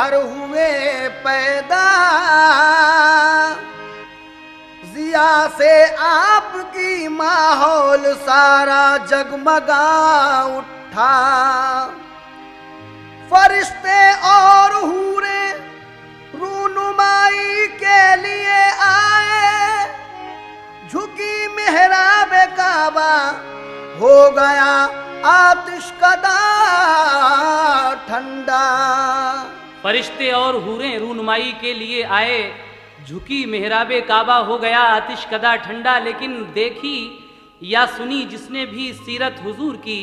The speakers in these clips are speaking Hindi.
घर हुए पैदा, जिया से आपकी माहौल सारा जगमगा उठा। फरिश्ते और हूरे रूनुमाई के लिए आए, झुकी मेहराब काबा हो गया आतिशकदा ठंडा। फरिश्ते और हूरें रूनुमाई के लिए आए, झुकी मेहराबे काबा हो गया आतिशकदा ठंडा। लेकिन देखी या सुनी जिसने भी सीरत हुजूर की,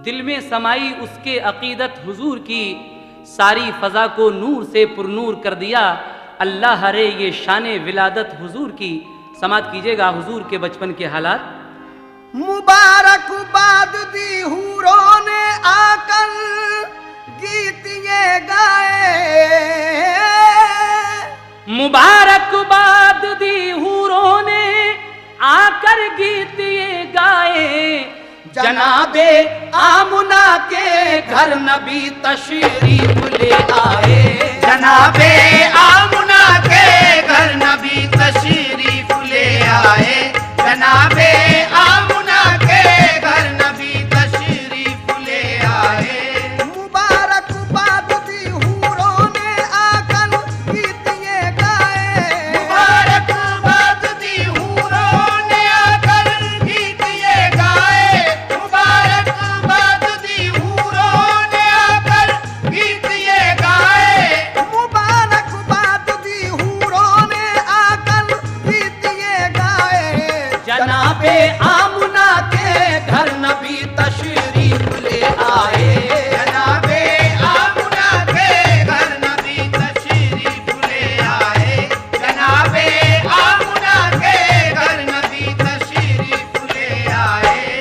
दिल में समाई उसके अकीदत हुजूर की, सारी फजा को नूर से पुरनूर कर दिया। अल्लाह हरे ये शान विलादत हुजूर की। समात कीजिएगा हुजूर के बचपन के हालात। मुबारकबाद दी हूरों ने आकर गीत ये गाए, मुबारकबाद दी हूरों ने आकर गीत ये गाए। जनाबे आमुना के घर नबी तशरीफ ले आए, जनाबे आमुना के घर नबी तशरीफ ले आए, जनाबे आमुना के घर नबी तशरीफ ले आए। मुबारकबाद दी हूरों ने आकर गीत ये गाए, मुबारकबाद दी हूरों ने आकर गीत ये गाए, मुबारकबाद दी हूरों ने आकर गीत ये गाए, मुबारकबाद दी हूरों ने आकर गीत ये गाए। जनाबे आमुना के घर नबी तशरीफ ले आए, जनाबे आमुना के घर नबी तशरीफ ले आए, जनाबे आमुना के घर नबी तशरीफ ले आए।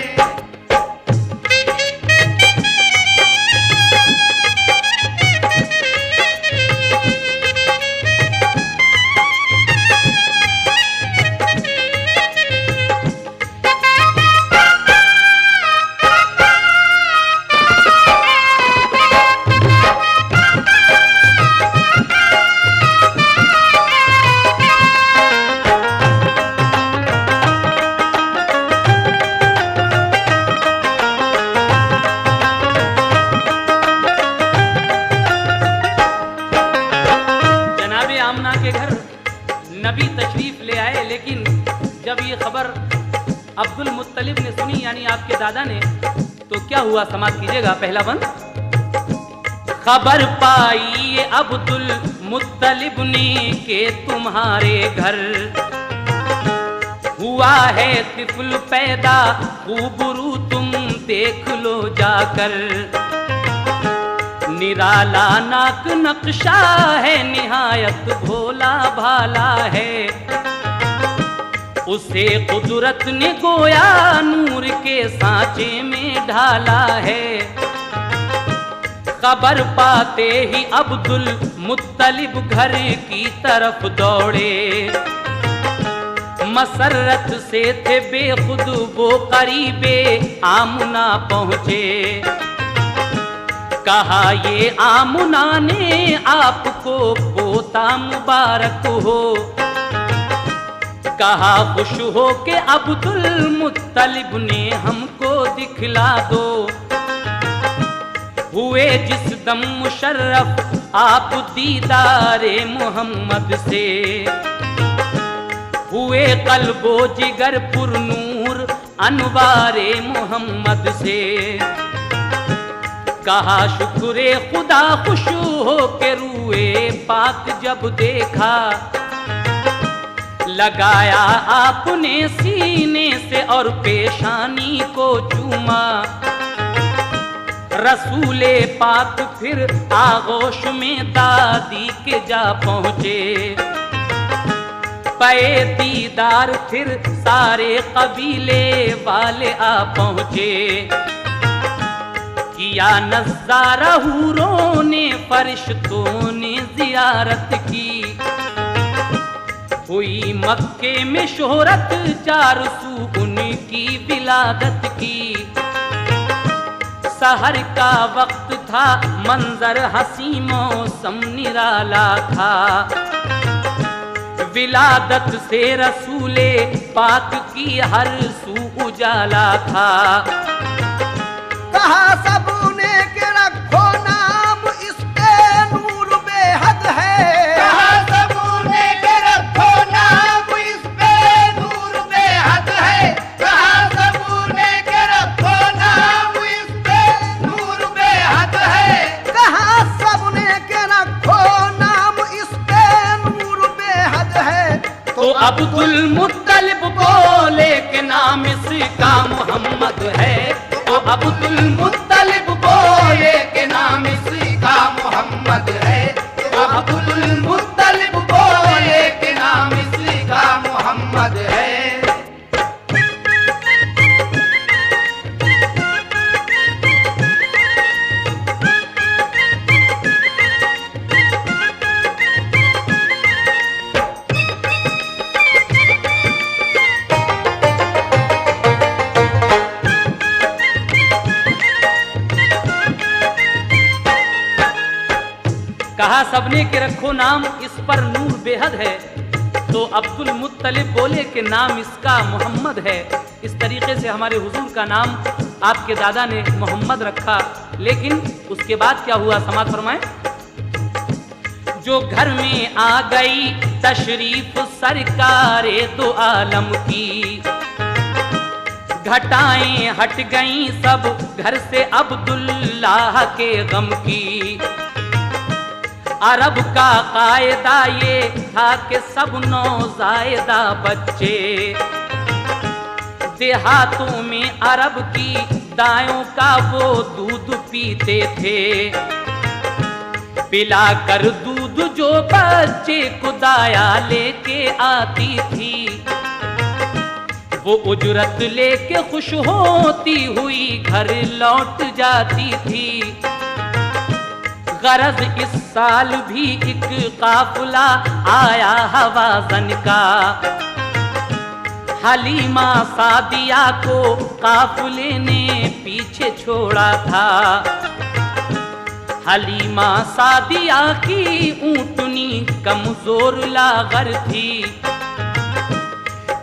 जनाबे आमना के घर नबी तशरीफ ले आए। लेकिन जब ये खबर अब्दुल मुत्तलिब ने सुनी, यानी आपके दादा ने, तो क्या हुआ? समाप्त कीजिएगा पहला बंद। खबर पाई ये अब्दुल मुत्तलिब ने के तुम्हारे घर हुआ है तिफल पैदा, खूबरू तुम देख लो जाकर। निराला नाक नक्शा है, निहायत भोला भाला है, उसे कुदरत ने गोया नूर के सांचे में ढाला है। खबर पाते ही अब्दुल मुत्तलिब घर की तरफ दौड़े, मसरत से थे बेखुद वो करीबे आमुना पहुँचे। कहा ये आमुना ने आपको पोता मुबारक हो, कहा खुश हो के अब्दुल मुत्तलिब ने हमको दिखला दो। हुए जिस दम मुशर्रफ आप दीदारे मोहम्मद से, हुए कल्बो जिगर पुरनूर अनवारे मोहम्मद से। कहा शुक्रे खुदा खुश हो के रूए पाक जब देखा, लगाया आपने सीने से और पेशानी को चूमा। रसूले पाक फिर आगोश में दादी के जा पहुँचे, पे दीदार फिर सारे कबीले वाले आ पहुँचे। किया नज़ारा हूरों ने फरिश्तों ने जियारत की, हुई मक्के में शोहरत चार सू उनकी विलादत की। सहर का वक्त था मंजर हसी मौसम मौसम निराला था। विलादत से रसूले पाक की हर सू उजाला था। कहा सबने के रखो नाम, इस पे नूर बेहद है। कहा सबने के रखो नाम, इस पे नूर बेहद है। कहा सबने के रखो नाम, इस पे नूर बेहद है। कहा सबने के रखो नाम, इस पे नूर बेहद है। तो अब्दुल मुत्तलिब बोले के नाम इसका मोहम्मद है। तो अब्दुल मुत्तलिब बोले के नाम इसका मोहम्मद है। तो अब्दुल मुत्तलिब बोले के नाम इसका मोहम्मद है। कहा सबने के रखो नाम, इस पर नूर बेहद है। तो अब्दुल मुत्तलिब बोले कि नाम इसका मोहम्मद है। इस तरीके से हमारे हुजूर का नाम आपके दादा ने मोहम्मद रखा। लेकिन उसके बाद क्या हुआ, समाज फरमाएं। जो घर में आ गई तशरीफ सरकारे दो आलम की, घटाएं हट गईं सब घर से अब्दुल्लाह के गम की। अरब का कायदा ये था कि सब नौज़ायदा बच्चे देहातों में अरब की दायों का वो दूध पीते थे। पिलाकर दूध जो बच्चे को दाया लेके आती थी, वो उजरत लेके खुश होती हुई घर लौट जाती थी। गरज इस साल भी एक काफिला आया हवाज़न का, हलीमा सादिया को काफिले ने पीछे छोड़ा था। हलीमा सादिया की ऊँटनी कमजोर लागर थी,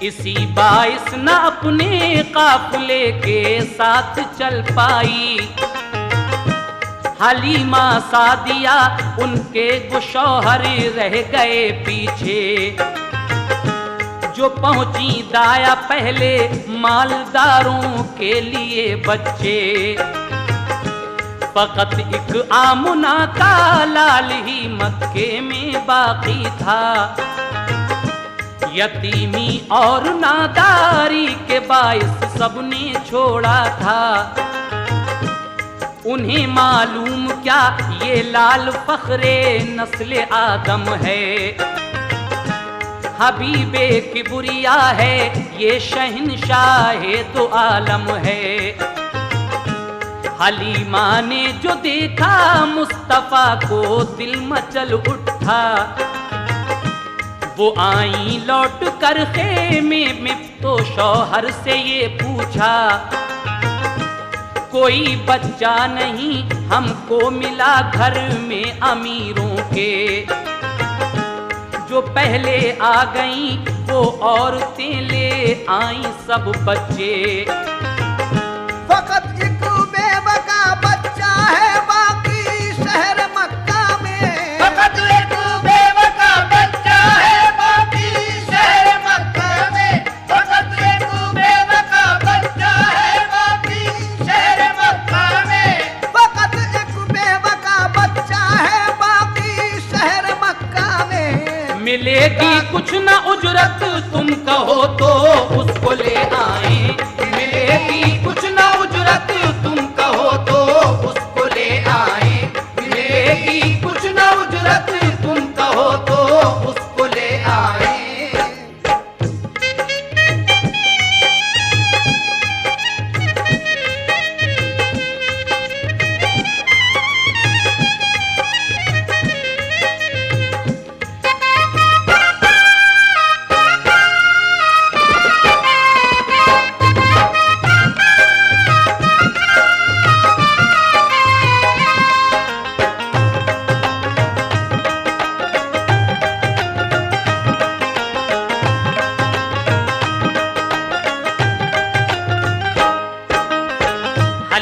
इसी बाइस न अपने काफिले के साथ चल पाई। हलीमा सादिया उनके वो शौहर रह गए पीछे। जो पहुंची दाया पहले मालदारों के लिए बच्चे। फकत एक आमुना का लाल ही मक्के में बाकी था। यतीमी और नादारी के बाइस सबने छोड़ा था। उन्हें मालूम क्या ये लाल फखरे नस्ले आदम है। हबीबे किबरिया है ये शहंशाहे दो आलम है। हलीमा ने जो देखा मुस्तफा को दिल मचल उठा। वो आई लौट कर खेमे में तो शौहर से ये पूछा, कोई बच्चा नहीं हमको मिला घर में अमीरों के। जो पहले आ गईं वो औरतें ले आई सब बच्चे। फकत एक बेबका बच्चा है बाकी शहर मक्का में। फकत एक बेबका बच्चा है बाकी शहर मक्का में। फकत एक बेबका बच्चा है बाकी शहर मक्का में। फकत एक बेबका बच्चा है बाकी शहर मक्का में। मिलेगी कुछ न उजरत तुम कहो तो उसको ले आए। मिलेगी कुछ न उजरत तुम कहो तो उसको ले आए। मिलेगी कुछ न उजरत तुम कहो तो उसको ले आए।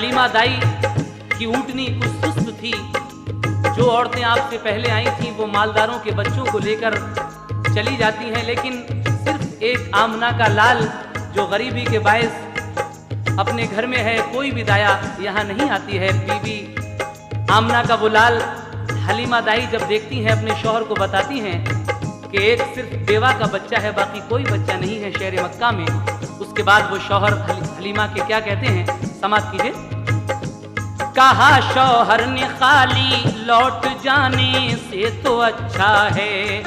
हलीमा दाई की ऊँटनी कुछ सुस्त थी। जो औरतें आपसे पहले आई थीं वो मालदारों के बच्चों को लेकर चली जाती हैं, लेकिन सिर्फ एक आमना का लाल जो गरीबी के बायस अपने घर में है, कोई भी दाया यहाँ नहीं आती है। बीबी आमना का वो लाल हलीमा दाई जब देखती हैं अपने शौहर को बताती हैं कि एक सिर्फ बेवा का बच्चा है, बाकी कोई बच्चा नहीं है शहर मक्का में। उसके बाद वो शौहर हलीमा के क्या कहते हैं, समाप्त कीजिए। कहा शौहर ने खाली लौट जाने से तो अच्छा है,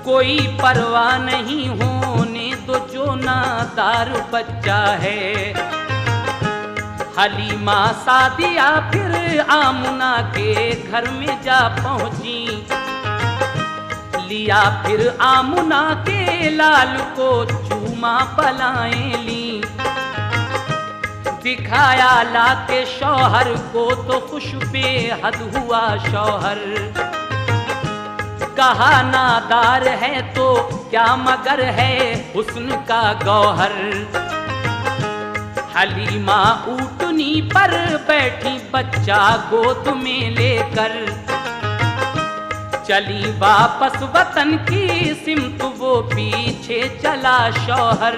कोई परवाह नहीं होने तो जो नादार बच्चा है। हलीमा सादिया फिर आमुना के घर में जा पहुंची, लिया फिर आमुना के लाल को चूमा पलाएं ली। दिखाया लाके शौहर को तो खुश बेहद हुआ शौहर, कहा नादार है तो क्या मगर है हुस्न का गौहर। हलीमा ऊँटनी पर बैठी बच्चा गोद में लेकर, चली वापस वतन की सिमत वो पीछे चला शौहर।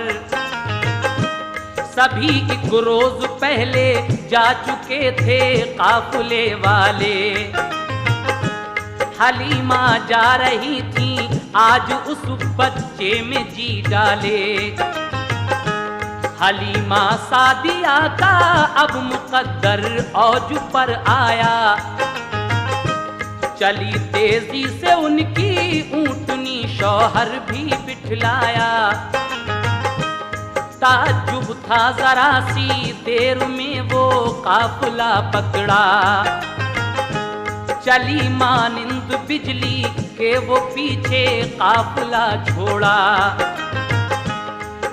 सभी एक रोज पहले जा चुके थे काफिले वाले, हलीमा जा रही थी आज उस बच्चे में जी डाले। हलीमा सादिया का अब मुकद्दर औज पर आया, चली तेजी से उनकी ऊँटनी शौहर भी बिठलाया। ताज्जुब था जरा सी देर में वो काफिला पकड़ा, चली मानिंद बिजली के वो पीछे काफिला छोड़ा।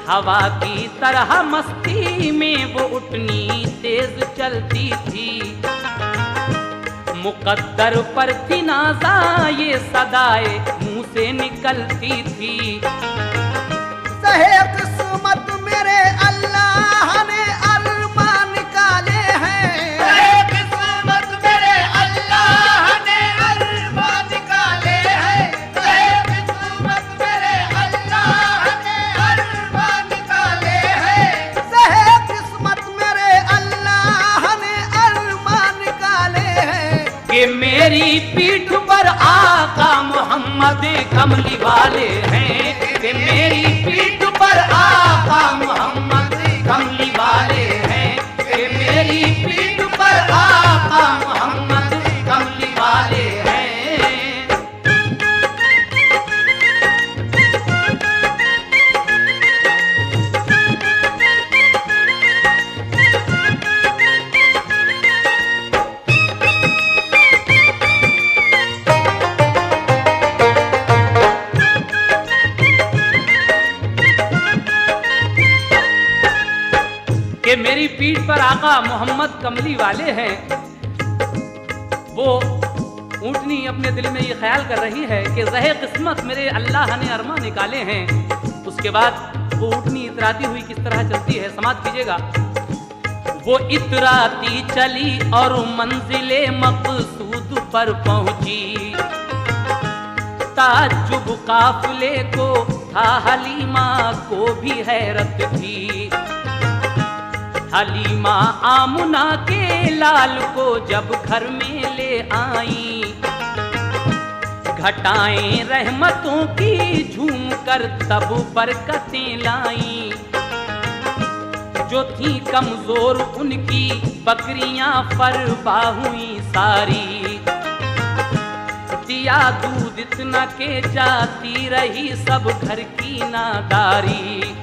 हवा की तरह मस्ती में वो उठनी तेज चलती थी, मुकद्दर पर थी नाज़ा ये सदाए मुंह से निकलती थी। सहे किस्मत मेरे अल्लाह ने अरमान निकाले हैं, सहे किस्मत मेरे अल्लाह ने अरमान निकाले हैं, सहे किस्मत मेरे अल्लाह ने अरमान निकाले हैं। सहे किस्मत मेरे अल्लाह ने अरमान निकाले हैं, कि मेरी पीठ पर आका मोहम्मद कमली वाले हैं, कि मेरी पीठ पर आका मोहम्मद कमली वाले हैं, कि मेरी पीठ पर आका मोहम्मद कमली वाले हैं। कि मेरी पीठ पर आका मोहम्मद कमली वाले हैं। वो ऊँटनी अपने दिल में ये ख्याल कर रही है कि ज़हे किस्मत मेरे अल्लाह ने अरमा निकाले हैं। उसके बाद वो ऊँटनी इतराती हुई किस तरह चलती है, समाप्त कीजिएगा। वो इतराती चली और मंजिले मकसूद पर पहुंची, ताज्जुब काफिले को था हलीमा को भी हैरत थी। हलीमा आमुना के लाल को जब घर में ले आई, घटाएं रहमतों की झूम कर तब बरकतें लाई। जो थी कमजोर उनकी बकरियां फरबा हुई सारी, दिया दूध इतना के जाती रही सब घर की नादारी।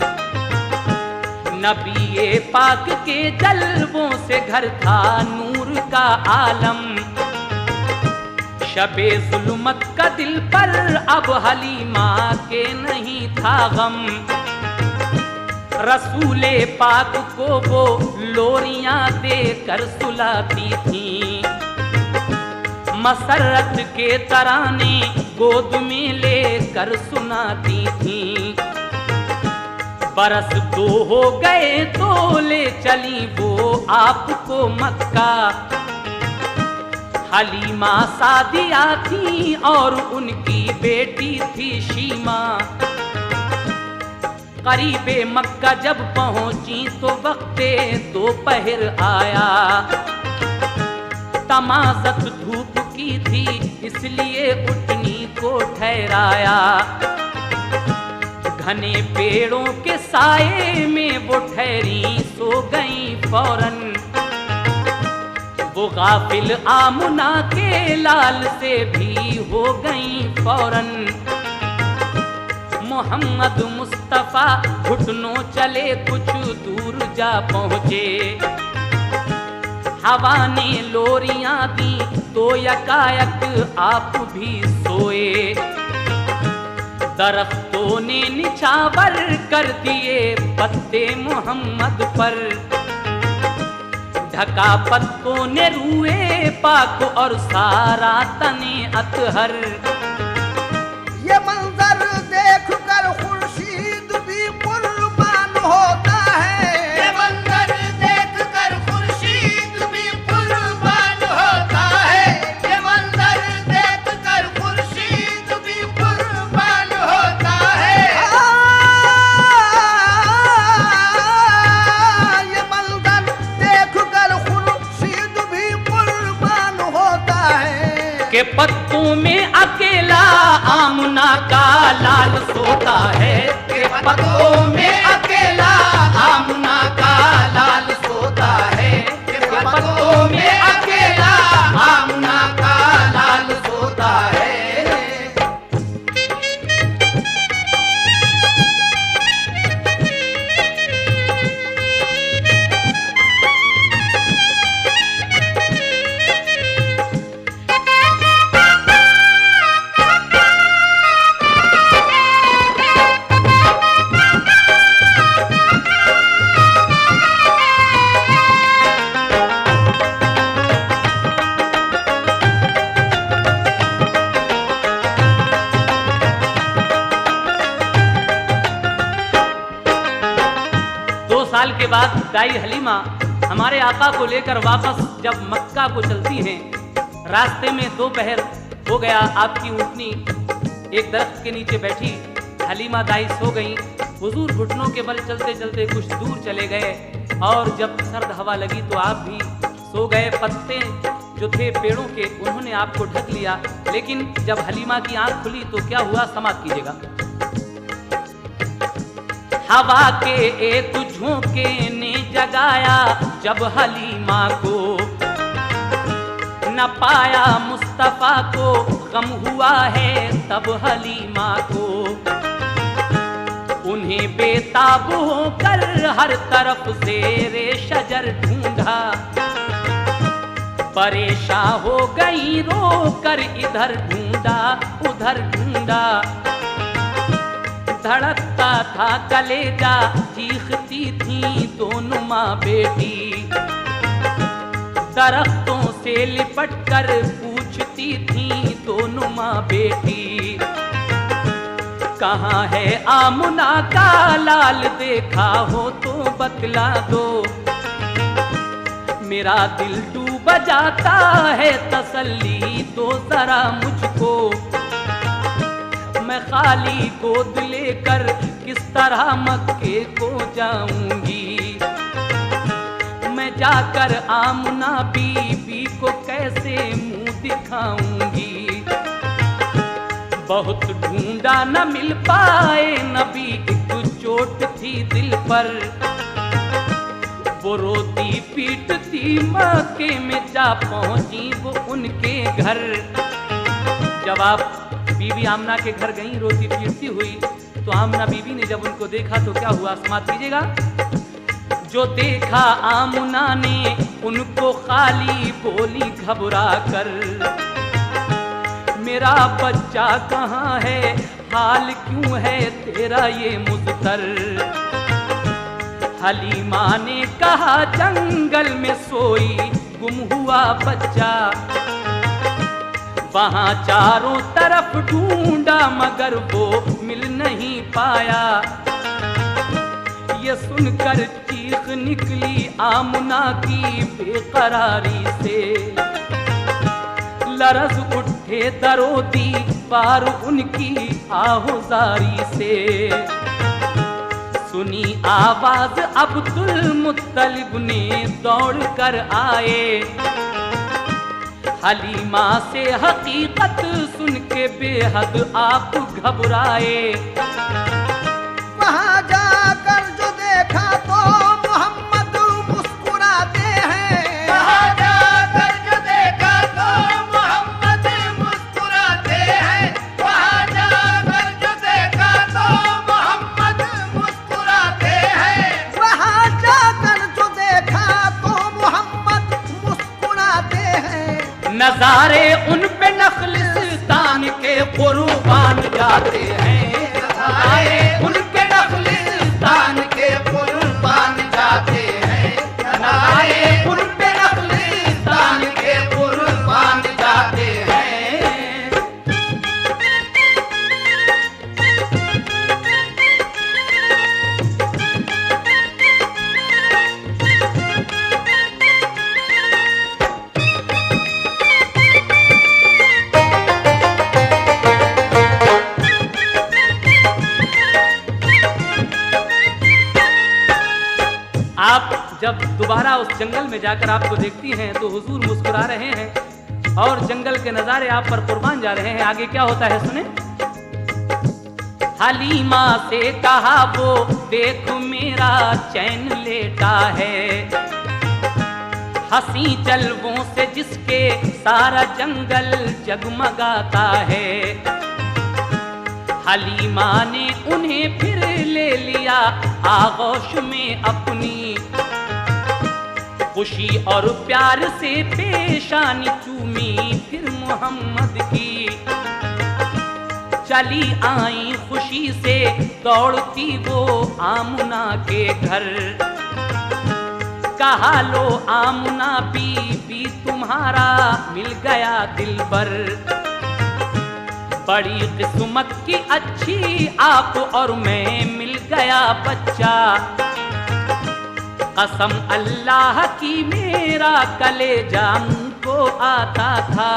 नबी पाक के जलवों से घर था नूर का आलम, शबे जुल्मत का दिल पर अब हलीमा के नहीं था गम। रसूले पाक को वो लोरियां देकर सुलाती थी, मसरत के तराने गोद में लेकर सुनाती थी। बरस 2 हो गए तो ले चली वो आपको मक्का। हलीमा सादिया थी और उनकी बेटी थी शीमा। करीबे मक्का जब पहुंची तो वक्ते दोपहर आया। तमाज़त धूप की थी इसलिए उठनी को ठहराया। घने पेड़ों के साए में वो ठहरी सो गई फौरन। वो गाफिल आमुना के लाल से भी हो गई फौरन। मोहम्मद मुस्तफा घुटनों चले कुछ दूर जा पहुँचे। हवा ने लोरियां दी तो यकायक आप भी सोए। दरख्तों ने निछावर कर दिए पत्ते मोहम्मद पर। ढका पत्तों ने रूए पाक और सारा तने अतहर। ये मंजर देख कर खुर्शीद भी कुर्बान होता है। ये मंजर देख कर खुर्शीद भी कुर्बान होता है। ये मंजर देख कर खुर्शीद भी कुर्बान होता है। ये मंजर देख कर खुर्शीद भी कुर्बान होता है। के पत्तों में अकेला आमुना का लाल सोता है। के पत्तों में अकेला आमुना का लाल सोता है। के पत्तों में अकेला आमुना का लाल सोता है। साल के बाद दाई हलीमा हमारे आका को लेकर वापस जब मक्का को चलती हैं, रास्ते में दोपहर हो गया। आपकी ऊँटनी एक दरख्त के नीचे बैठी। हलीमा दाई सो गई। हुजूर घुटनों के बल चलते चलते कुछ दूर चले गए और जब सर्द हवा लगी तो आप भी सो गए। पत्ते जो थे पेड़ों के उन्होंने आपको ढक लिया। लेकिन जब हलीमा की आंख खुली तो क्या हुआ, समाप्त कीजिएगा। हवा के एक झोंके ने जगाया जब हलीमा को। न पाया मुस्तफा को गम हुआ है तब हलीमा को। उन्हें बेताब होकर हर तरफ से रे शजर ढूंढा। परेशान हो गई रो कर इधर ढूंढा उधर ढूंढा। धड़कता था कलेजा चीखती थी दोनों माँ बेटी। दरख्तों से लिपट कर पूछती थी दोनों माँ बेटी। कहाँ है आमुना का लाल, देखा हो तो बतला दो। मेरा दिल डूब जाता है, तसल्ली दो जरा मुझको। मैं खाली गोद लेकर किस तरह मक्के को जाऊंगी। मैं जाकर आमुना बीबी को कैसे मुंह दिखाऊंगी। बहुत ढूंढा न मिल पाए नबी, एक चोट थी दिल पर। वो रोती पीटती मक्के में जा पहुंची वो उनके घर। जब आप बीबी आमना के घर गई रोती पीटती हुई तो आमना बीबी ने जब उनको देखा तो क्या हुआ, समाप्त कीजिएगा। जो देखा आमना ने उनको खाली बोली घबरा कर। मेरा बच्चा कहाँ है, हाल क्यों है तेरा ये मुज़तर। हलीमा ने कहा जंगल में सोई गुम हुआ बच्चा। वहाँ चारों तरफ ढूंढा मगर वो मिल नहीं पाया। ये सुनकर चीख निकली आमुना की बेकरारी से। लरज उठे दरोदी पार उनकी आहुजारी से। सुनी आवाज अब्दुल मुत्तलिब ने दौड़ कर आए। हलीमा से हकीकत सुन के बेहद आप घबराए। वहाँ जाकर जो देखा तो मोहम्मद मुस्कुराते हैं। वहाँ जाकर जो देखा तो मोहम्मद मुस्कुराते हैं। वहाँ जाकर जो देखा तो मोहम्मद मुस्कुराते हैं। वहाँ जाकर जो देखा तो मोहम्मद मुस्कुराते हैं। नजारे उन पे नखलिस्तान के कुर्बान जाते हैं। नजारे उनके नखलिस्तान के कुर्बान जाते हैं। नजारे उन पे नखलिस्तान के कुर्बान जाते हैं। आप जब दोबारा उस जंगल में जाकर आपको देखती हैं तो हुजूर मुस्कुरा रहे हैं और जंगल के नजारे आप पर कुर्बान जा रहे हैं। आगे क्या होता है सुने। हलीमा से कहा वो देख मेरा चैन लेटा है। हंसी जलवों से जिसके सारा जंगल जगमगाता है। हलीमा ने उन्हें फिर ले लिया आगोश में अपनी। खुशी और प्यार से पेशानी चूमी फिर मोहम्मद की। चली आई खुशी से दौड़ती वो आमुना के घर। कहा लो आमुना बीबी तुम्हारा मिल गया दिलबर। बड़ी किस्मत की अच्छी आप और मैं मिल गया बच्चा। कसम अल्लाह की मेरा कलेजा मुंह को आता था।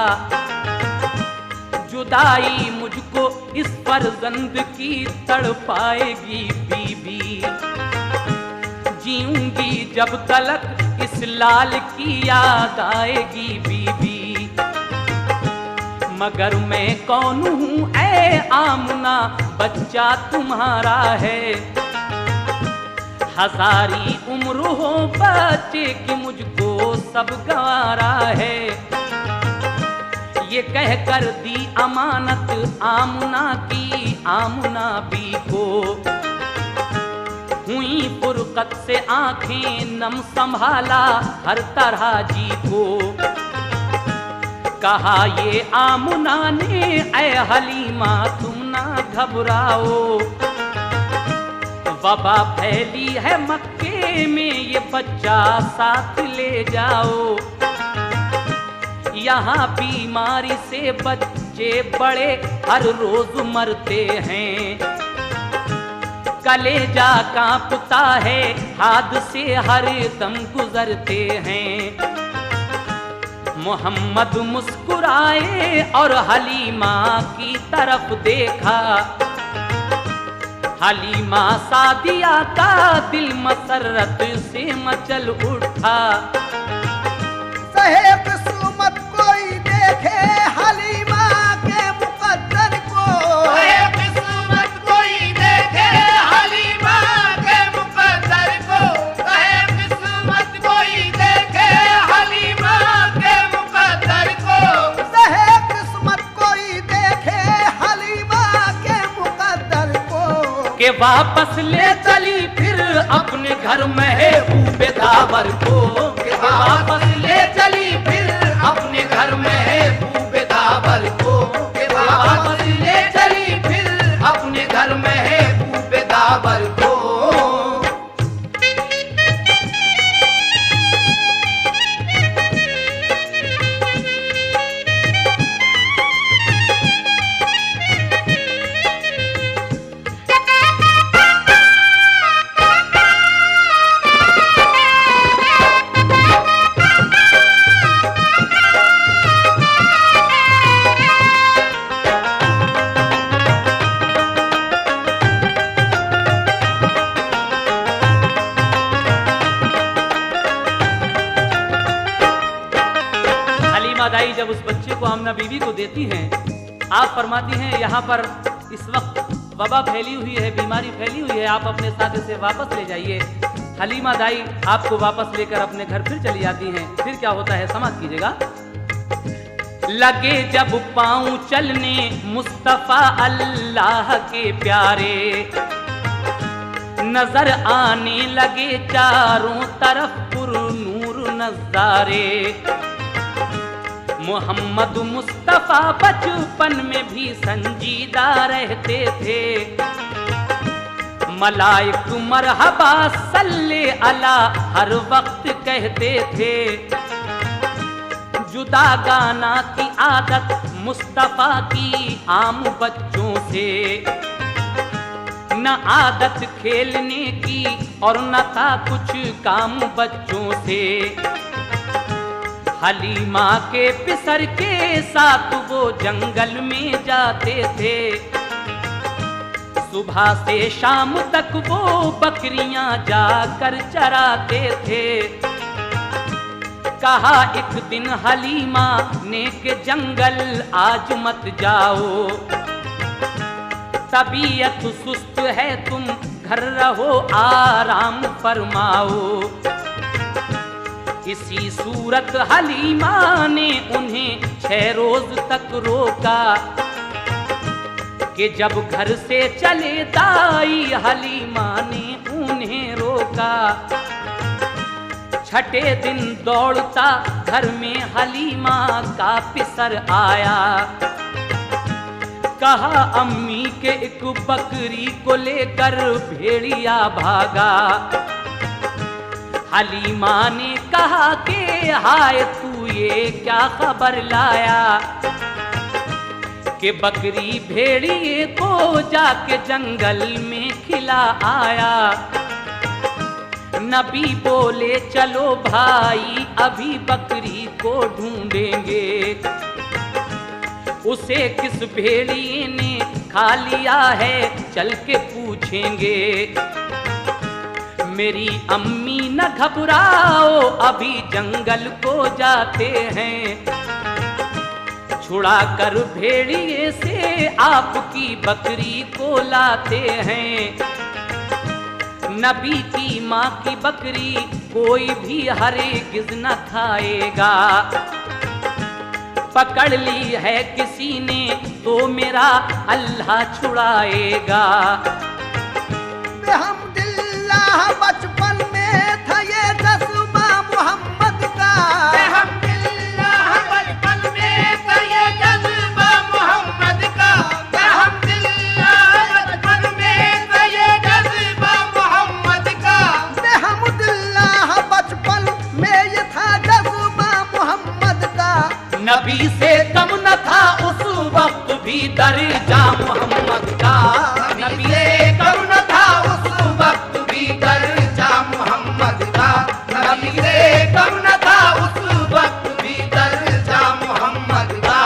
जुदाई मुझको इस फर्जंद की तड़पाएगी बीबी। जीऊंगी जब तलक इस लाल की याद आएगी बीबी। मगर मैं कौन हूँ ऐ आमुना बच्चा तुम्हारा है। हजारी उम्र हो बच्चे की मुझको सब गवारा है। ये कह कर दी अमानत आमुना की आमुना बी को। हुई फुरकत से आंखें नम संभाला हर तरह जी को। कहा ये आमुना ने ऐ हलीमा तुम ना घबराओ। वबा फैली है मक्के में ये बच्चा साथ ले जाओ। यहाँ बीमारी से बच्चे बड़े हर रोज मरते हैं। कलेजा कांपता है हादसे हर दम गुजरते हैं। मोहम्मद मुस्कुराए और हलीमा की तरफ देखा। हलीमा सादिया का दिल मसरत से मचल उठा। सहे किस्मत कोई देखे हलीमा के मुकद्दर को। सहे किस्मत कोई देखे हलीमा के मुकद्दर को। सहे किस्मत कोई देखे हलीमा के मुकद्दर को। सहे किस्मत कोई देखे हलीमा के मुकद्दर को। के वापस ले चली फिर अपने घर महबूबे दावर को। के वापस ले चली फिर अपने घर महबूबे दावर को। के वापस ले चली फिर अपने घर महबूबे दावर को। हलीमा दाई जब उस बच्चे को आमना बीवी को देती हैं, आप फरमाती हैं यहाँ पर इस वक्त वबा फैली हुई है, बीमारी फैली हुई है, आप अपने साथ इसे वापस ले जाइए। हलीमा दाई आपको वापस लेकर अपने घर फिर चली जाती हैं। फिर क्या होता है समाप्त कीजिएगा। लगे जब पाँव चलने मुस्तफा अल्लाह के प्यारे, नजर आने लगे चारों तरफ पुरनूर नजारे। मोहम्मद मुस्तफा बचपन में भी संजीदा रहते थे, मलाइक मरहबा सल्ले अला हर वक्त कहते थे। जुदा गाना की आदत मुस्तफा की आम बच्चों से, न आदत खेलने की और न था कुछ काम बच्चों से। हलीमा के पिसर के साथ वो जंगल में जाते थे, सुबह से शाम तक वो बकरियां जाकर चराते थे। कहा एक दिन हलीमा ने के जंगल आज मत जाओ, तबीयत सुस्त है तुम घर रहो आराम फरमाओ। इसी सूरत हलीमा ने उन्हें 6 रोज तक रोका, कि जब घर से चले दाई हलीमा ने उन्हें रोका। छठे दिन दौड़ता घर में हलीमा का पिसर आया, कहा अम्मी के एक बकरी को लेकर भेड़िया भागा। हलीमा ने कहा कि हाय तू ये क्या खबर लाया, कि बकरी भेड़िए को जाके जंगल में खिला आया। नबी बोले चलो भाई अभी बकरी को ढूंढेंगे, उसे किस भेड़िए ने खा लिया है चल के पूछेंगे। मेरी अम्मी न घबराओ अभी जंगल को जाते हैं, छुड़ा कर भेड़िए से आपकी बकरी को लाते हैं। नबी की माँ की बकरी कोई भी हरगिज़ न खाएगा, पकड़ ली है किसी ने तो मेरा अल्लाह छुड़ाएगा। बेहम्दुलिल्लाह बचपन में था ये जज्बा मोहम्मद का, बेहम्दुलिल्लाह बचपन में था ये जज्बा मोहम्मद का। बेहम्दुलिल्लाह बचपन में था ये जज्बा मोहम्मद का। बेहम्दुलिल्लाह बचपन में ये था जज्बा मोहम्मद का। नबी से कम न था उस वक्त भी दर्जा मोहम्मद का, नबी से कम न था उस वक्त भी दर्जा मोहम्मद का। नबी से कम न था उस वक्त भी दर्जा मोहम्मद का।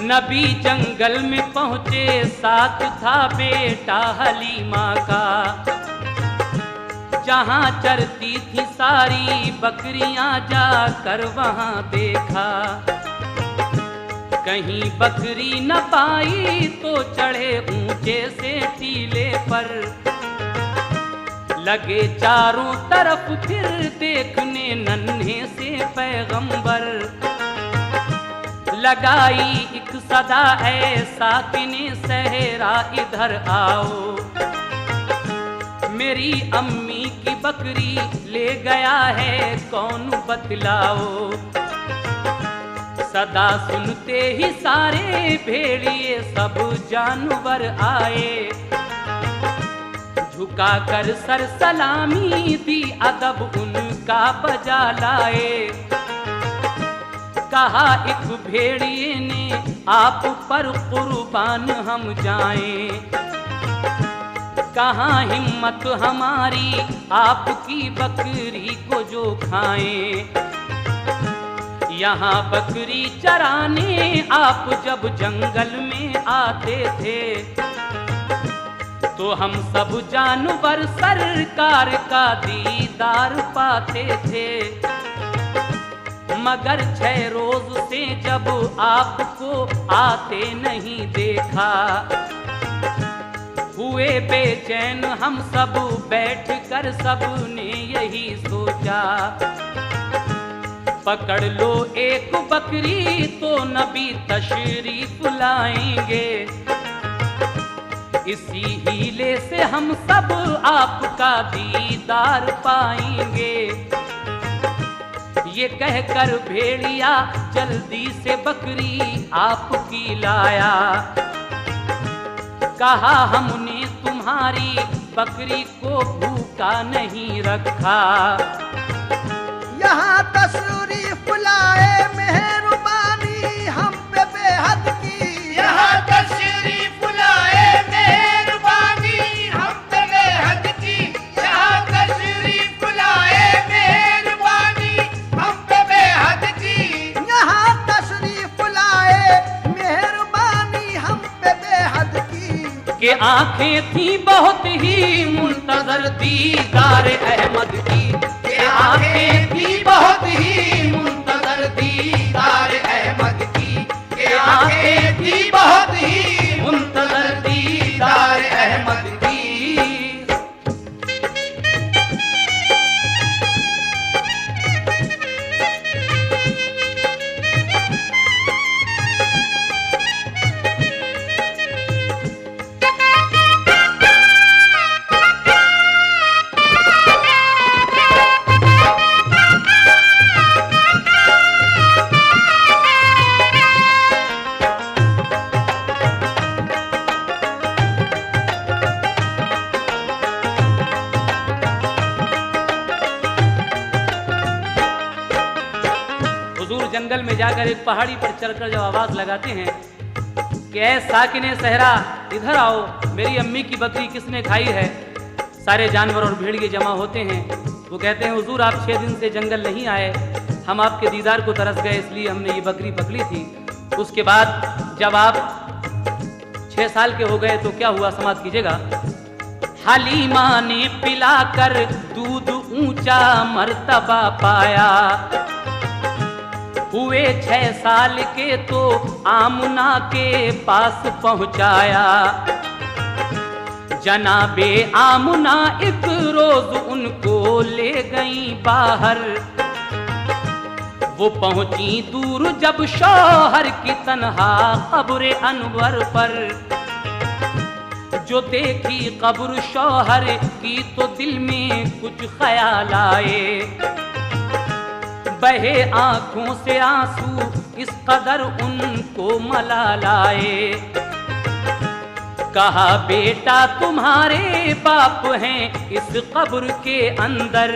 नबी जंगल में पहुँचे साथ था बेटा हलीमा का, जहाँ चरती थी सारी बकरियां जाकर वहाँ देखा। कहीं बकरी न पाई तो चढ़े ऊंचे से टीले पर, लगे चारों तरफ फिर देखने नन्हे से पैगंबर। लगाई एक सदा ऐसा किने सहरा इधर आओ, मेरी अम्मी की बकरी ले गया है कौन बतलाओ। सदा सुनते ही सारे भेड़िए सब जानवर आए, झुका कर सर सलामी दी अदब उनका बजा लाए। कहा एक भेड़िए ने आप पर कुर्बान हम जाएं, कहाँ हिम्मत हमारी आपकी बकरी को जो खाएं। यहाँ बकरी चराने आप जब जंगल में आते थे तो हम सब जानवर सरकार का दीदार पाते थे। मगर 6 रोज से जब आपको आते नहीं देखा, हुए बेचैन हम सब बैठ कर सबने यही सोचा, पकड़ लो एक बकरी तो नबी तशरीफ लाएंगे। इसी हीले से हम सब आपका दीदार पाएंगे। ये कहकर भेड़िया जल्दी से बकरी आपकी लाया। कहा हमने तुम्हारी बकरी को भूखा नहीं रखा। यहाँ तशरीफ लाए मेहरबानी हम पे बेहद की। यहाँ तशरीफ लाए मेहरबानी हम पे बेहद की। यहाँ तशरीफ लाए मेहरबानी हम पे बेहद की। यहाँ तशरीफ लाए मेहरबानी हम पे बेहद की। कि आंखें थी बहुत ही मुंतजर दीदार अहमद की। कि आंखें थी बहुत ही मुंतजर दीदार अहमद की। कि आंखें थी बहुत ही मुंतजर दीदार अहमद की। जंगल में जाकर एक पहाड़ी पर चढ़कर जब आवाज लगाते हैं कि ऐ साकिने सहरा इधर आओ, मेरी अम्मी की बकरी किसने खाई है। सारे जानवर और भेड़िए जमा होते हैं। वो कहते हैं हुजूर आप 6 दिन से जंगल नहीं आए, हम आपके दीदार को तरस गए इसलिए हमने ये बकरी पकड़ी थी। उसके बाद जब आप 6 साल के हो गए तो क्या हुआ समाप्त कीजिएगा। हलीमा ने पिलाकर दूध ऊंचा मर्तबा पाया, हुए 6 साल के तो आमुना के पास पहुंचाया। जनाबे आमुना एक रोज उनको ले गई बाहर। वो पहुंची दूर जब शौहर की तन्हा कब्र अनवर पर। जो देखी कब्र शौहर की तो दिल में कुछ ख्याल आए। बहे आंखों से आंसू इस कदर उनको मलाल आए। कहा बेटा तुम्हारे बाप हैं इस कब्र के अंदर।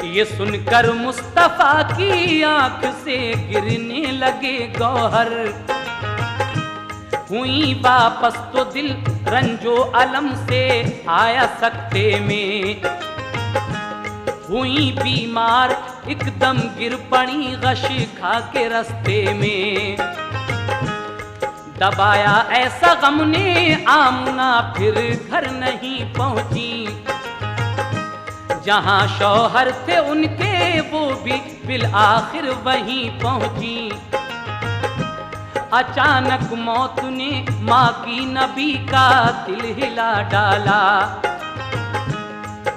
ये सुनकर मुस्तफा की आंख से गिरने लगे गौहर। हुई वापस तो दिल रंजो अलम से आया सकते में। हुई बीमार एकदम गिर पड़ी गश खा के रास्ते में। दबाया ऐसा गम ने आमुना फिर घर नहीं पहुंची। जहां शौहर थे उनके वो भी बिल आखिर वहीं पहुंची। अचानक मौत ने माँ की नबी का दिल हिला डाला।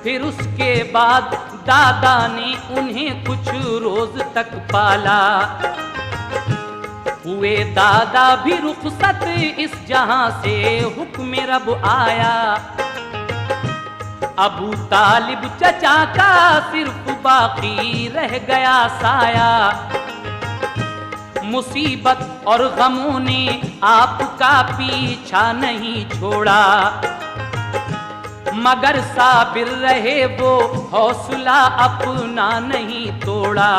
फिर उसके बाद दादा ने उन्हें कुछ रोज तक पाला। हुए दादा भी रुखसत इस जहां से हुक्म रब आया। अबू तालिब चचा का सिर्फ बाकी रह गया साया। मुसीबत और गमों ने आपका पीछा नहीं छोड़ा। मगर साबिर रहे वो हौसला अपना नहीं तोड़ा।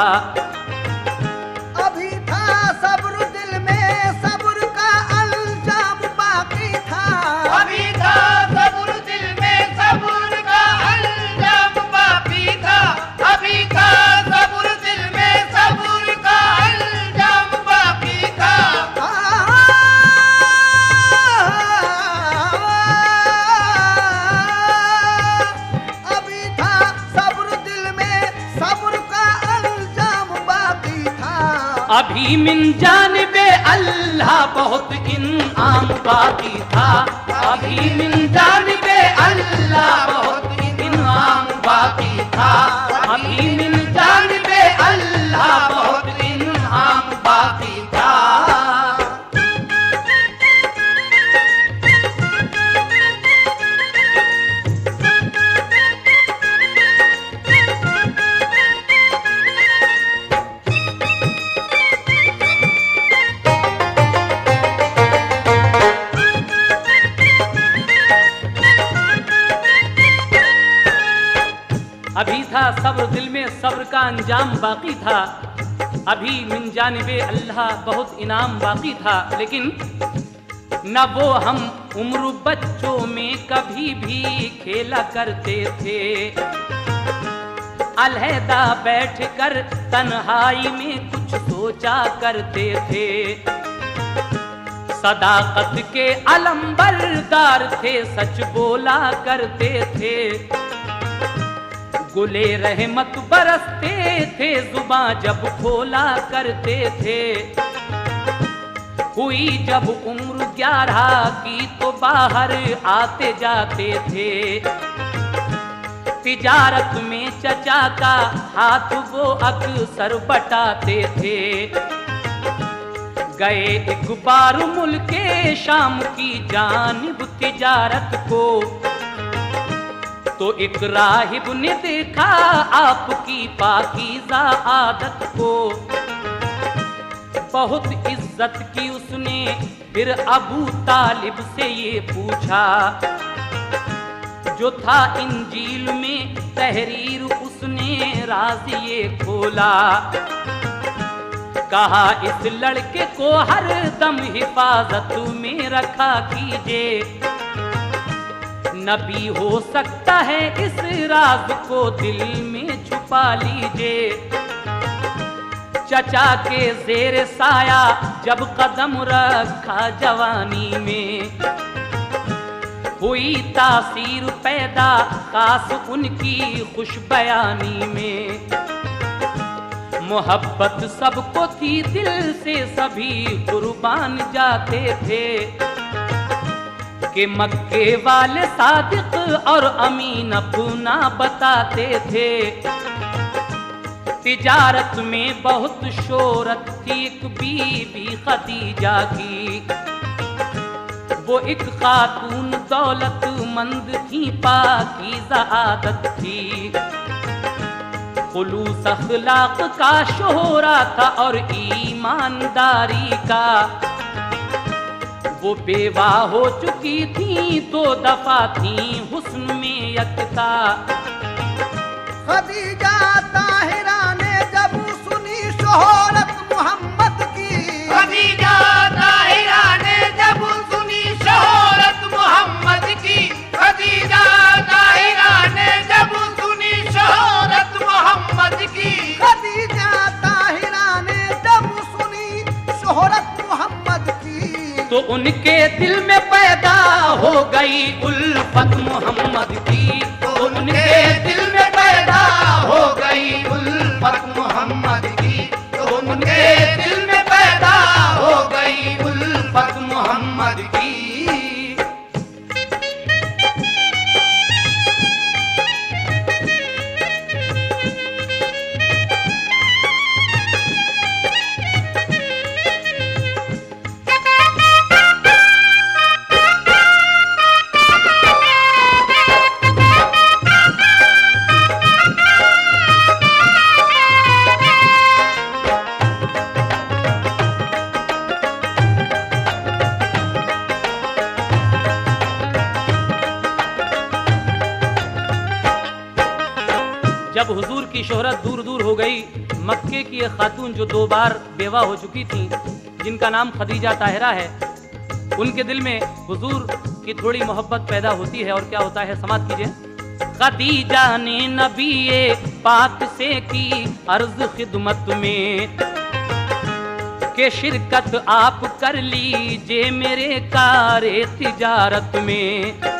अभी था सब्र दिल में, सब्र का अल्जाम बाकी था। अभी था अभी मिन जानिबे अल्लाह बहुत इनाम बाकी था, अभी मिन जानिबे अल्लाह बहुत इनाम बाकी था, अभी मिन जानिबे अल्लाह बहुत इनाम बाकी था। अभी था सब्र दिल में, सब्र का अंजाम बाकी था, अभी मिन जानिबे अल्लाह बहुत इनाम बाकी था। लेकिन न वो हम उम्र बच्चों में कभी भी खेला करते थे, अलहदा बैठ कर तन्हाई में कुछ सोचा करते थे। सदाकत के अलंबरदार थे, सच बोला करते थे, गुले रहमत बरसते थे, जुबां जब खोला करते थे। हुई जब उम्र 11 की तो बाहर आते जाते थे, तिजारत में चचा का हाथ वो अक्सर बटाते थे। गए एक बार मुल्के शाम की जानिब तिजारत को, तो एक राहिब ने देखा आपकी पाकीज़ा आदत को। बहुत इज्जत की उसने फिर अबू तालिब से ये पूछा, जो था इंजील में तहरीर उसने राज ये खोला। कहा इस लड़के को हर दम हिफाजत में रखा कीजिए, नबी हो सकता है इस राज को दिल में छुपा लीजिए। चचा के जेर साया जब कदम रखा जवानी में, हुई तासीर पैदा खास उनकी खुशबयानी में। मोहब्बत सबको थी दिल से, सभी कुर्बान जाते थे, कि मक्के वाले सादिक और अमीन अपना बताते थे। तिजारत में बहुत शोहरत थी एक बीबी खदीजा की, वो एक खातून दौलतमंद थी, पाकीज़ा आदत थी। खुलूस अखलाक का शोहरा था और ईमानदारी का, वो बेवा हो चुकी थी, 2 दफा थी हुस्न में यकता। खदीजा ताहिरा ने जब सुनी शोहरत मोहम्मद की, खदीजा ताहिरा ने जब सुनी शोहरत मोहम्मद की, खदीजा ताहिरा ने जब सुनी शोहरत मोहम्मद की, खदीजा ताहिरा ने जब सुनी शोहरत मोहम्मद की, तो उनके दिल में पैदा हो गई उल्फत मोहम्मद की, तो उनके दिल में पैदा हो गई उल्फत मोहम्मद की, तो उनके दिल में पैदा हो गई उल्फत मोहम्मद की। जब हुजूर की शोहरत दूर दूर हो गई, मक्के की एक खातून जो 2 बार बेवा हो चुकी थी, जिनका नाम खदीजा ताहिरा है, उनके दिल में हुजूर की थोड़ी मोहब्बत पैदा होती है। और क्या होता है, समाप्त कीजिए। खदीजा ने नबी पाक से की अर्ज खिदमत में, के शिरकत आप कर लीजिए मेरे कारे तिजारत में।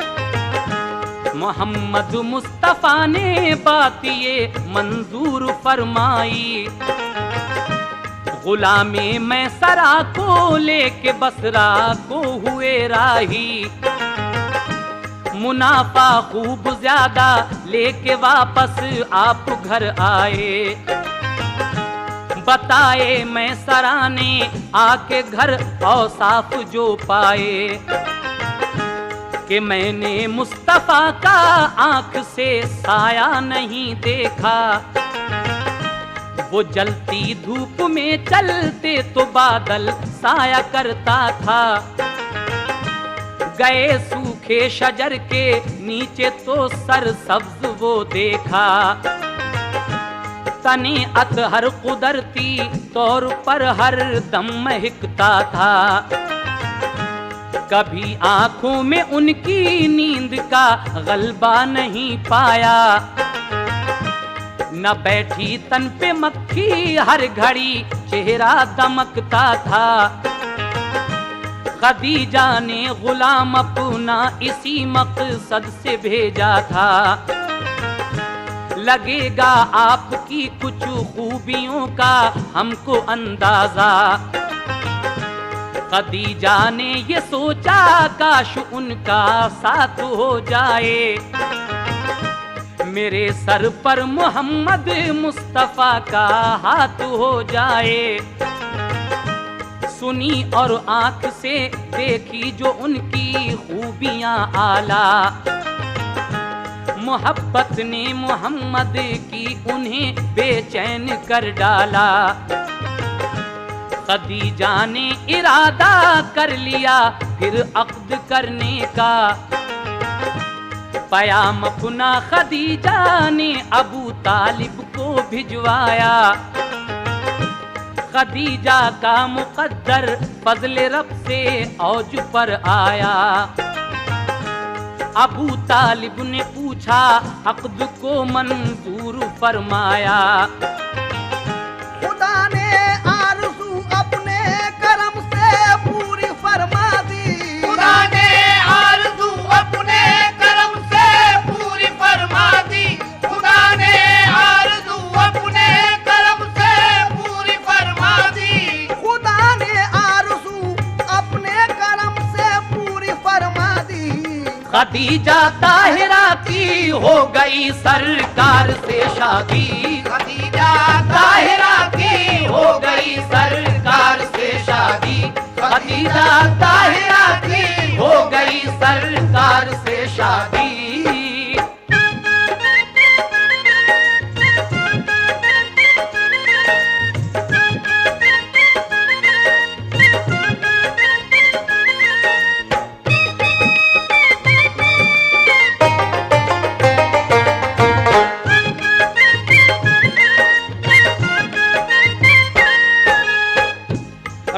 मोहम्मद मुस्तफ़ा ने बात ये मंजूर फरमाई, गुलामे मैं सरा को लेके बसरा को हुए राही, मुनाफा खूब ज्यादा लेके वापस आप घर आए। बताए मैं सरा ने आके घर औसाफ जो पाए, कि मैंने मुस्तफा का आंख से साया नहीं देखा। वो जलती धूप में चलते तो बादल साया करता था, गए सूखे शजर के नीचे तो सर सब्ज वो देखा। तने अतहर कुदरती तौर पर हर दम महकता था, कभी आंखों में उनकी नींद का गलबा नहीं पाया। न बैठी तन पे मक्खी हर घड़ी चेहरा दमकता था। खदीजा ने गुलाम अपना इसी मकसद से भेजा था, लगेगा आपकी कुछ खूबियों का हमको अंदाजा। खदीजा ने ये सोचा काश उनका साथ हो जाए, मेरे सर पर मोहम्मद मुस्तफा का हाथ हो जाए। सुनी और आंख से देखी जो उनकी खूबियां आला, मोहब्बत ने मोहम्मद की उन्हें बेचैन कर डाला। खदीजा ने इरादा कर लिया फिर अक्द करने का, पयाम अपना खदीजा ने अबू तालिब को भिजवाया। खदीजा का मुकद्दर फजल रब से औज पर आया। अबू तालिब ने पूछा अक्द को मंजूर फरमाया। खुदा ने आरज़ू अपने करम से पूरी फरमा दी, खुदा ने आरज़ू अपने करम से पूरी फरमा दी, खुदा ने आरज़ू अपने करम से पूरी फरमा दी, खुदा ने आरज़ू अपने करम से पूरी फरमा दी। खदीजा ताहिरा की हो गई सरकार से शादी, खदीजा ताहिरा की हो गई सरकार से शादी। खदीजा ताहिरा की हो गई सरकार से शादी।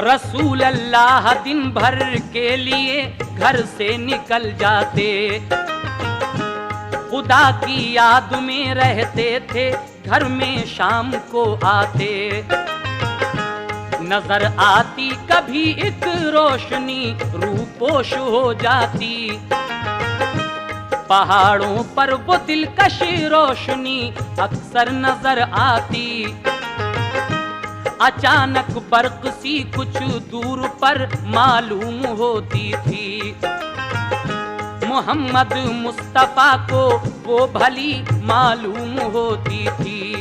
रसूल अल्लाह दिन भर के लिए घर से निकल जाते, खुदा की याद में रहते थे, घर में शाम को आते। नजर आती कभी एक रोशनी रूपोश हो जाती, पहाड़ों पर वो दिलकश रोशनी अक्सर नजर आती। अचानक बर्क सी कुछ दूर पर मालूम होती थी, मोहम्मद मुस्तफा को वो भली मालूम होती थी।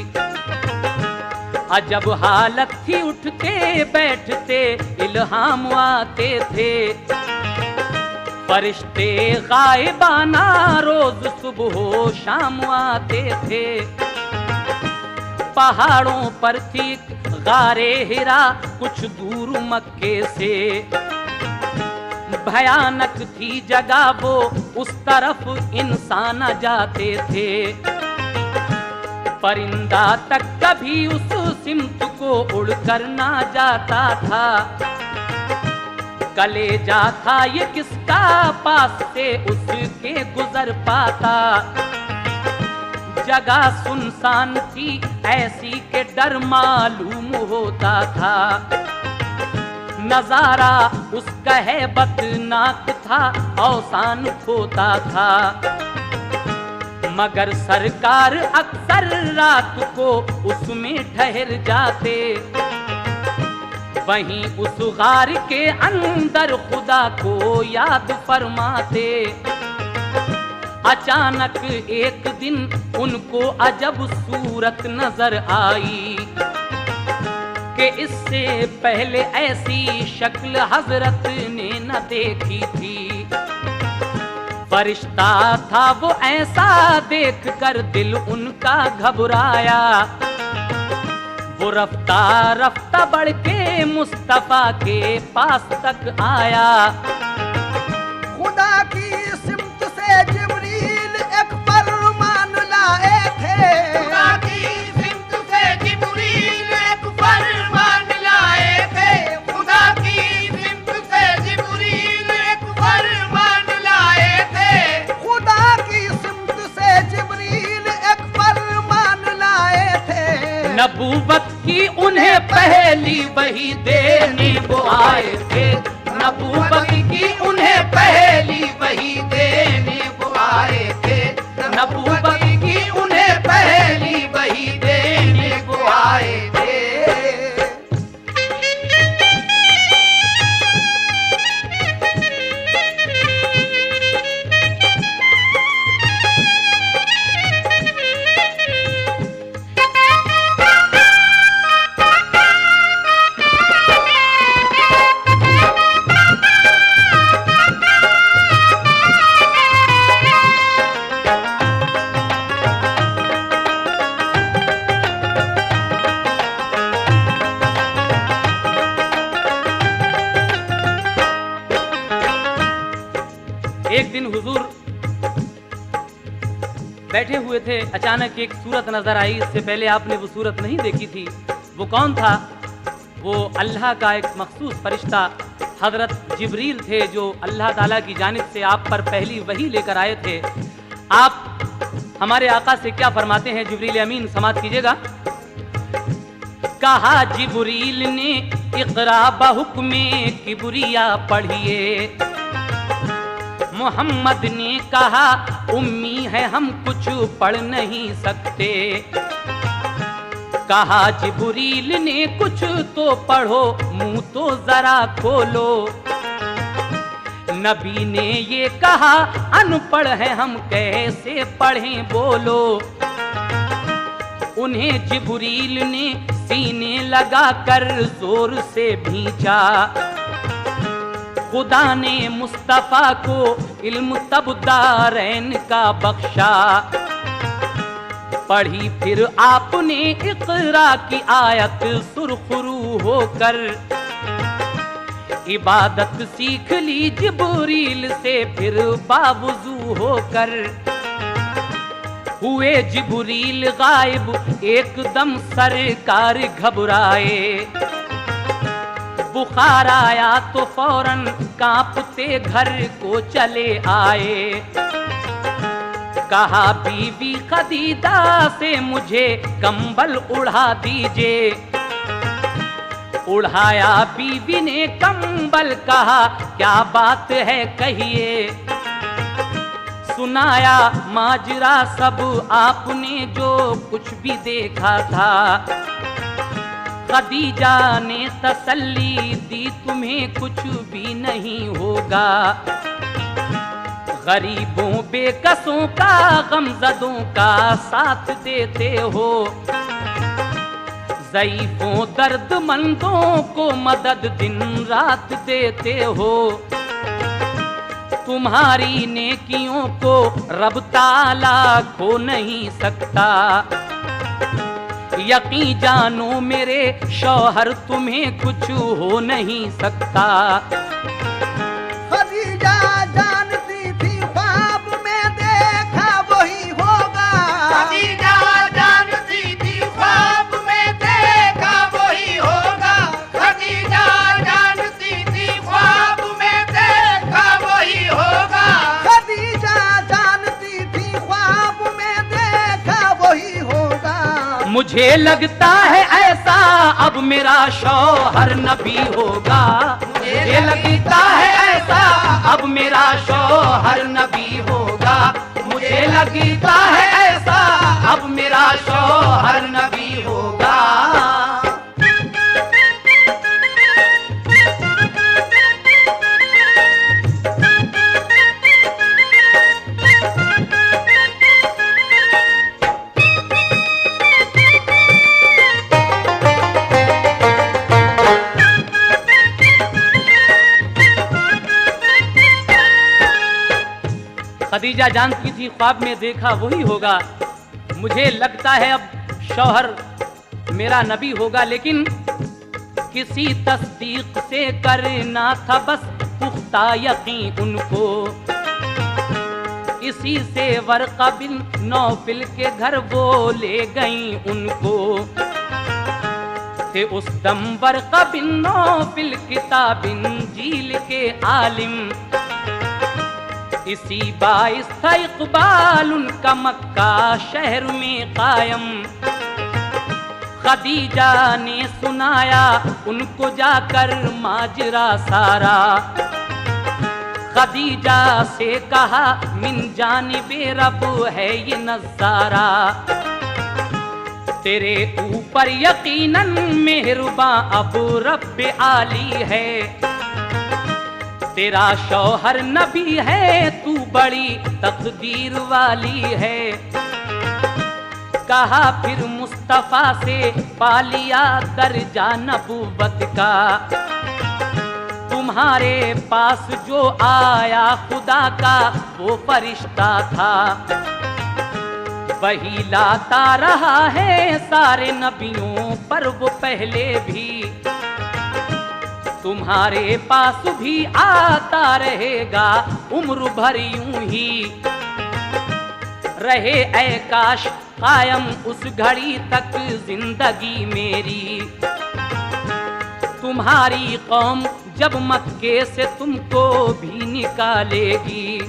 अजब हालत थी, उठते बैठते इल्हाम आते थे, फरिश्ते गायबाना रोज सुबह हो शाम आते थे। पहाड़ों पर थी गारे हिरा कुछ दूर मक्के से, भयानक थी जगह वो उस तरफ इंसान जाते थे। परिंदा तक कभी उस सिमत को उड़कर ना जाता था। कलेजा था ये किसका पास से उसके गुजर पाता। जगह सुनसान थी ऐसी के डर मालूम होता था। नजारा उसका है बदनाक था, औसान खोता था। मगर सरकार अक्सर रात को उसमें ठहर जाते, वहीं उस गार के अंदर खुदा को याद फरमाते। अचानक एक दिन उनको अजब सूरत नजर आई कि इससे पहले ऐसी शक्ल हजरत ने न देखी थी। फरिश्ता था वो ऐसा देखकर दिल उनका घबराया। वो रफ्ता रफ्ता बढ़ के मुस्तफा के पास तक आया। खुदा की सिमत से जिब्रील एक फरमान लाए थे। खुदा की सिमत से जिब्रील एक फरमान लाए थे। खुदा की सिमत से जिब्रील एक फरमान लाए थे। खुदा की सिमत से जिब्रील एक फरमान लाए थे। नबूवत की उन्हें पहली वही देने वो आए थे। नबूवत की उन्हें पहली वही देने वो आए थे। नबूवत की उन्हें पहली वही देने वो आए थे। एक दिन हुजूर बैठे हुए थे, अचानक एक सूरत नजर आई। इससे पहले आपने वो सूरत नहीं देखी थी। वो कौन था? वो अल्लाह का एक मखसूस फरिश्ता हजरत जिब्रील थे, जो अल्लाह ताला की जानिब से आप पर पहली वही लेकर आए थे। आप हमारे आका से क्या फरमाते हैं? जिब्रील अमीन समात कीजिएगा। कहा जिब्रील ने इक़रा बहुक्मे किबरिया पढ़िए। मोहम्मद ने कहा उम्मी है हम कुछ पढ़ नहीं सकते। कहा जिब्रील ने कुछ तो पढ़ो, मुंह तो जरा खोलो। नबी ने ये कहा अनपढ़ है हम कैसे पढ़ें बोलो। उन्हें जिब्रील ने सीने लगा कर जोर से भींचा। खुदा ने मुस्तफा को इल्म तब दारैन का बख्शा। पढ़ी फिर आपने इक़रा की आयत सुरखरू होकर। इबादत सीख ली जिब्रील से फिर बावुज़ू होकर। हुए जिब्रील गायब एकदम सरकार घबराए। बुखार आया तो फौरन कांपते घर को चले आए। कहा बीवी खदीजा से मुझे कंबल उड़ा दीजिए। उड़ाया बीवी ने कंबल, कहा क्या बात है कहिए। सुनाया माजरा सब आपने जो कुछ भी देखा था। खदीजा ने तसल्ली दी तुम्हें कुछ भी नहीं होगा। गरीबों बेकसों का गमज़दों का साथ देते हो। ज़ईफ़ों दर्दमंदों को मदद दिन रात देते हो। तुम्हारी नेकियों को रब ताला खो नहीं सकता। यकीन जानो मेरे शौहर तुम्हें कुछ हो नहीं सकता। खदीजा जानती थी ख्वाब में देखा वही होगा। खदीजा जानती थी ख्वाब में देखा वही होगा। खदीजा जानती थी ख्वाब में देखा वही होगा। खदीजा जानती थी ख्वाब में देखा वही होगा। मुझे लगता है ऐसा अब मेरा शौहर नबी होगा। मुझे लगता है ऐसा अब मेरा शौहर नबी होगा। मुझे लगता है ऐसा अब मेरा शौहर नबी होगा। खदीजा जानती थी ख्वाब में देखा वही होगा, मुझे लगता है अब शौहर मेरा नबी होगा, लेकिन किसी तस्दीक से करना था बस पुख्ता यकीन उनको। इसी से वर्क़ा बिन नौफिल के घर वो ले गई उनको। थे उस दम वर्क़ा बिन नौफिल किताब इंजील के आलिम, इसी बाइस था इक़बाल उनका मक्का शहर में कायम। खदीजा ने सुनाया उनको जाकर माजरा सारा, खदीजा से कहा मिन जानिबे रब है ये नज़ारा। तेरे ऊपर यकीनन मेहरबां अब रब आली है, तेरा शौहर नबी है तू बड़ी तकदीर वाली है। कहा फिर मुस्तफा से पालिया दर्जा नबूवत का, तुम्हारे पास जो आया खुदा का वो फरिश्ता था, वही लाता रहा है सारे नबियों पर वो पहले भी। तुम्हारे पास भी आता रहेगा उम्र भर यूं ही, रहे ऐ काश कायम उस घड़ी तक जिंदगी मेरी। तुम्हारी कौम जब मक्के से तुमको भी निकालेगी,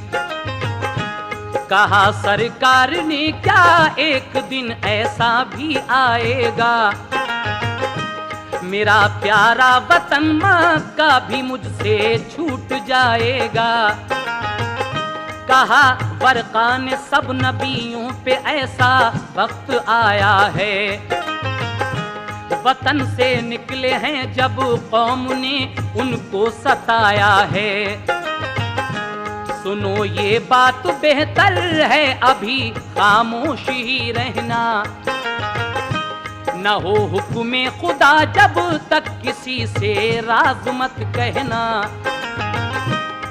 कहा सरकार ने क्या एक दिन ऐसा भी आएगा, मेरा प्यारा वतन मक्का भी मुझसे छूट जाएगा। कहा वर्क़ा ने सब नबियों पे ऐसा वक्त आया है, वतन से निकले हैं जब कौम ने उनको सताया है। सुनो ये बात बेहतर है अभी खामोश ही रहना, न हो हुक्मे खुदा जब तक किसी से राज मत कहना।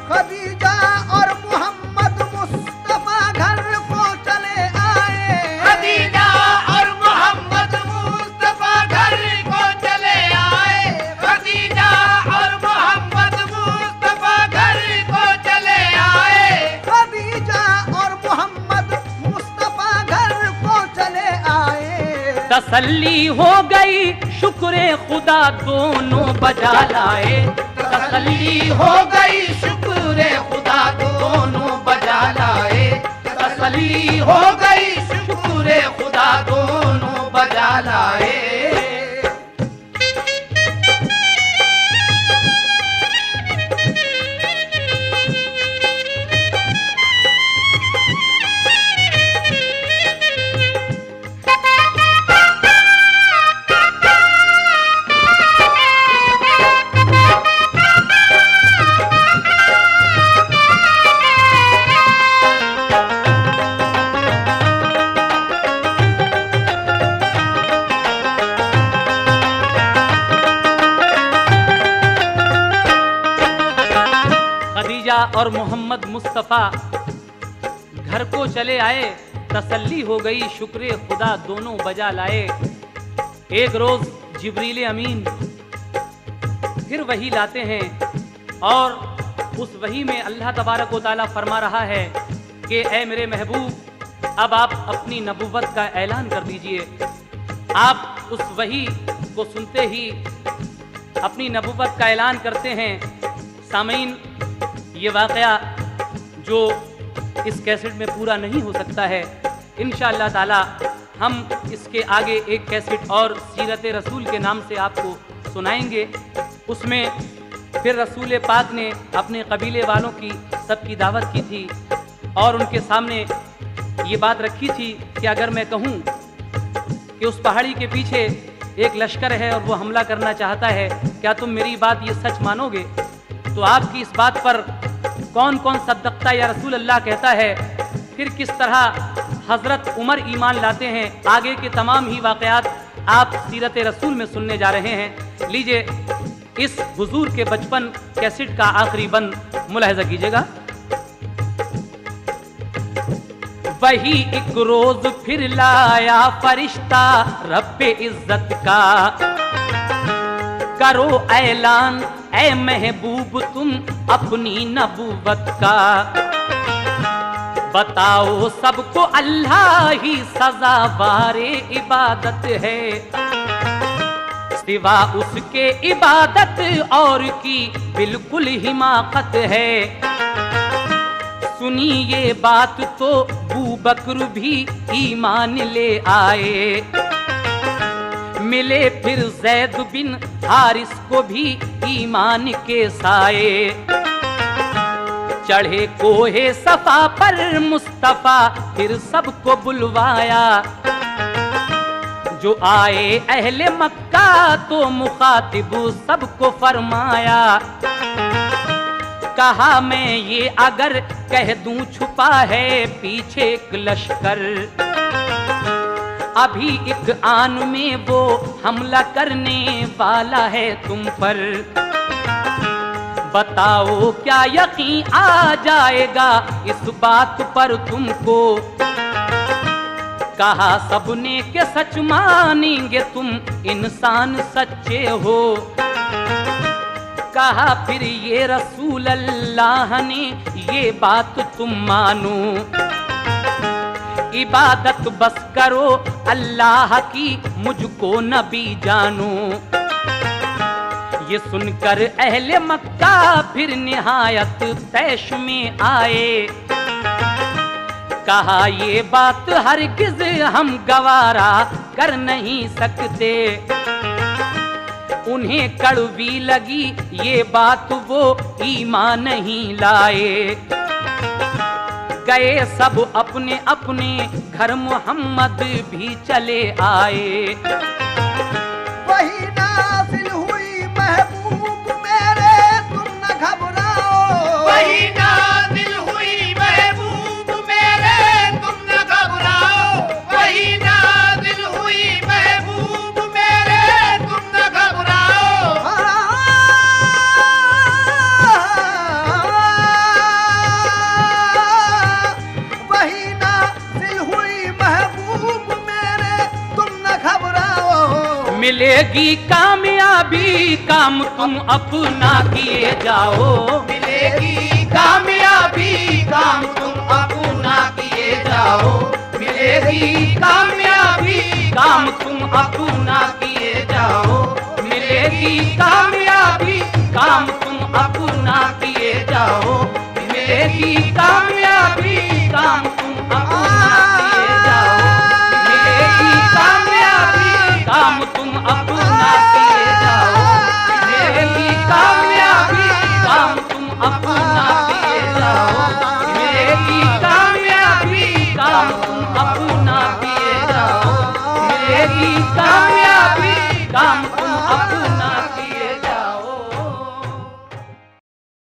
खदीजा और मोहम्मद मुस्तफा घर को चले आए, खदीजा और मोहम्मद मुस्तफा घर को चले आए, खदीजा और मोहम्मद मुस्तफा घर को चले आए, खदीजा और मोहम्मद मुस्तफा घर को चले आए। तसल्ली हो गई शुक्र खुदा दोनों बजा लाए, तसल्ली हो गई शुक्र खुदा दोनों बजा लाए, तसल्ली हो गई शुक्र खुदा दोनों बजा लाए। और मोहम्मद मुस्तफ़ा घर को चले आए, तसल्ली हो गई शुक्र खुदा दोनों बजा लाए। एक रोज जिब्रील अमीन फिर वही लाते हैं और उस वही में अल्लाह तबारक व तआला फरमा रहा है कि ऐ मेरे महबूब, अब आप अपनी नबुव्वत का ऐलान कर दीजिए। आप उस वही को सुनते ही अपनी नबुव्वत का ऐलान करते हैं। सामीन, ये वाक़या जो इस कैसेट में पूरा नहीं हो सकता है, इंशाअल्लाह ताला हम इसके आगे एक कैसेट और सीरत रसूल के नाम से आपको सुनाएंगे। उसमें फिर रसूल पाक ने अपने कबीले वालों की सबकी दावत की थी और उनके सामने ये बात रखी थी कि अगर मैं कहूँ कि उस पहाड़ी के पीछे एक लश्कर है और वो हमला करना चाहता है, क्या तुम मेरी बात ये सच मानोगे? तो आपकी इस बात पर कौन कौन सद्दक़ता या रसूल अल्लाह कहता है, फिर किस तरह हज़रत उमर ईमान लाते हैं, आगे के तमाम ही वाक़यात आप सीरत रसूल में सुनने जा रहे हैं। लीजिए इस हुजूर के बचपन कैसेट का आखिरी बंद मुलाहिज़ा कीजिएगा। वही एक रोज फिर लाया फरिश्ता रब्बे इज्जत का। करो ऐलान ऐ महबूब तुम अपनी नबूवत का। बताओ सबको अल्लाह ही सजावारे इबादत है, सिवा उसके इबादत और की बिल्कुल हिमाकत है। सुनी ये बात तो अबू बकर भी ईमान ले आए। मिले फिर जैद बिन हारिस को भी ईमान के साए। चढ़े कोहे सफा पर मुस्तफा फिर सबको बुलवाया। जो आए अहले मक्का तो मुखातिब सबको फरमाया। कहा मैं ये अगर कह दूं छुपा है पीछे एक लश्कर, अभी एक आन में वो हमला करने वाला है तुम पर। बताओ क्या यकीन आ जाएगा इस बात पर तुमको। कहा सबने के सच मानेंगे तुम इंसान सच्चे हो। कहा फिर ये रसूल अल्लाह ने ये बात तुम मानो। इबादत बस करो अल्लाह की मुझको नबी जानो। ये सुनकर अहले मक्का फिर निहायत तैश में आए। कहा ये बात हरगिज़ हम गवारा कर नहीं सकते। उन्हें कड़वी लगी ये बात वो ईमान नहीं लाए। गए सब अपने अपने घर मोहम्मद भी चले आए। वही नाज़िल हुई महबूब मेरे तुम न घबराओ। वही नाज़िल हुई महबूब मेरे तुम न घबराओ। वही नाज़िल हुई महबूब मेरे तुम न घबराओ। वही नाज़िल हुई महबूब मेरे तुम न घबराओ। मिलेगी कामयाबी काम तुम अपना किए जाओ। मिलेगी कामयाबी काम तुम अपना किए जाओ। मिलेगी कामयाबी काम तुम अपना किए जाओ। मिलेगी कामयाबी काम तुम अपना किए जाओ। मिलेगी कामयाबी काम तुम अपना किए जाओ। मिलेगी कामयाबी काम तुम अपना किए जाओ। मिलेगी कामयाबी काम तुम अपना किए जाओ। मिलेगी कामयाबी काम तुम अपना किए जाओ। मिलेगी कामयाबी काम तुम अपना